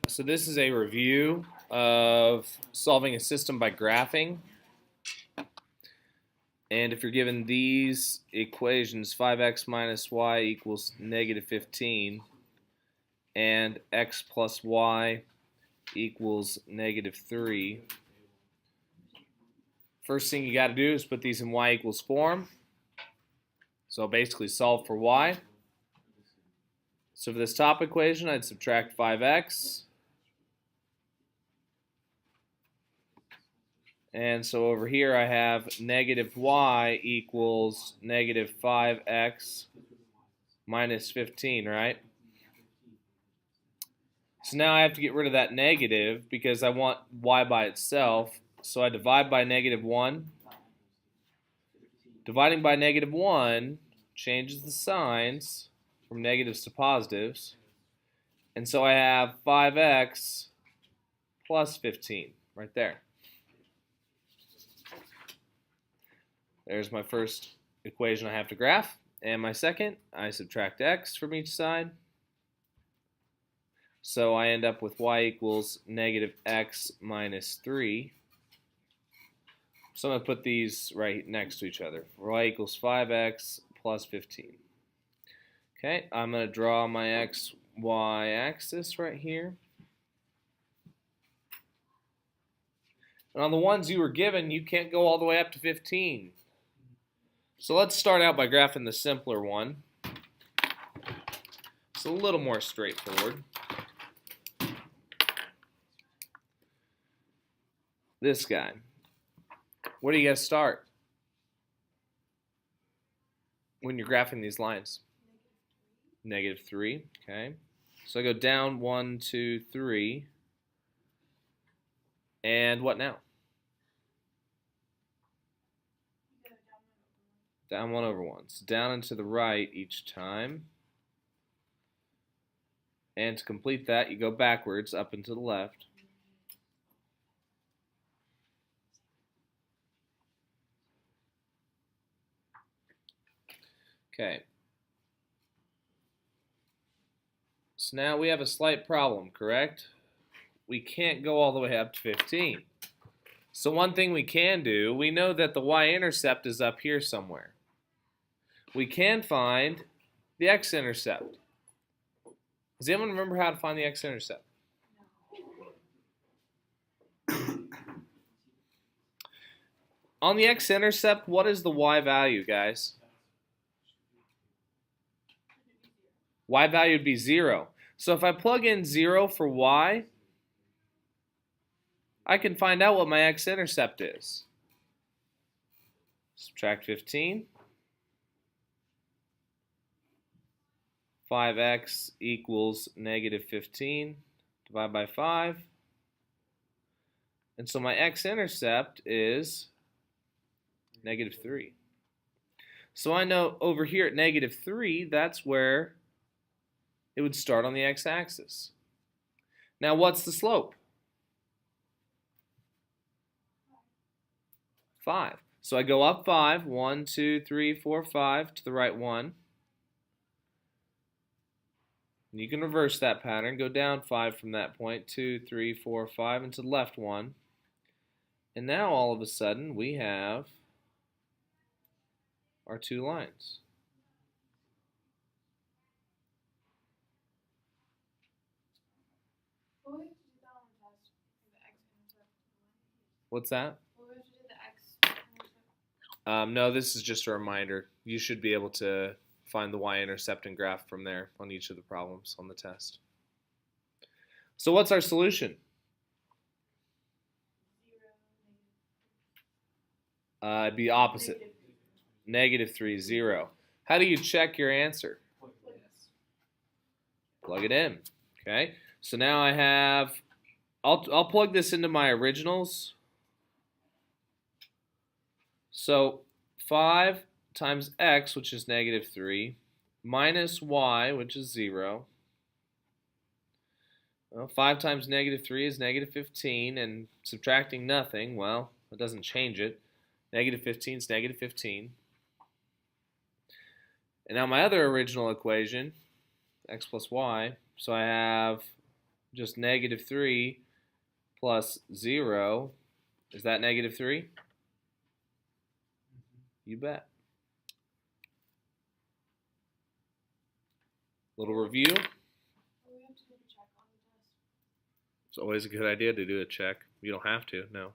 So this is a review of solving a system by graphing. And if you're given these equations, 5x minus y equals negative 15, and x plus y equals negative 3, first thing you got to do is put these in y equals form. So I'll basically solve for y. So for this top equation, I'd subtract 5x. And so over here I have negative y equals negative 5x minus 15, right? So now I have to get rid of that negative because I want y by itself. So I divide by negative 1. Dividing by negative 1 changes the signs from negatives to positives. And so I have 5x plus 15 right there. There's my first equation I have to graph. And my second, I subtract x from each side. So I end up with y equals negative x minus 3. So I'm going to put these right next to each other. Y equals 5x plus 15. Okay, I'm going to draw my xy axis right here. And on the ones you were given, you can't go all the way up to 15. So let's start out by graphing the simpler one. It's a little more straightforward. This guy. Where do you guys start when you're graphing these lines? Negative 3, okay. So I go down 1, 2, 3. And what now? Down 1 over 1. So down and to the right each time. And to complete that, you go backwards, up and to the left. Okay. So now we have a slight problem, correct? We can't go all the way up to 15. So one thing we can do, we know that the y-intercept is up here somewhere. We can find the x-intercept. Does anyone remember how to find the x-intercept? On the x-intercept, what is the y value, guys? Y value would be 0. So if I plug in 0 for y, I can find out what my x-intercept is. Subtract 15. 5x equals negative 15. Divide by 5. And so my x-intercept is negative 3. So I know over here at negative 3, that's where it would start on the x-axis. Now what's the slope? 5. So I go up 5, 1, 2, 3, 4, 5, to the right 1. And you can reverse that pattern, go down 5 from that point, 2, 3, 4, 5, and to the left 1. And now all of a sudden we have our two lines. What's that? No, this is just a reminder. You should be able to find the y-intercept and graph from there on each of the problems on the test. So what's our solution? It'd be opposite. Negative 3, 0. How do you check your answer? Plug it in. Okay. So now I have, I'll plug this into my originals. So 5 times x, which is negative 3, minus y, which is 0. Well, 5 times negative 3 is negative 15, and subtracting nothing, well, it doesn't change it. Negative 15 is negative 15. And now my other original equation, x plus y, so I have just negative 3 plus 0. Is that negative 3? You bet. Little review. We have to do a check on the test. It's always a good idea to do a check. You don't have to, no.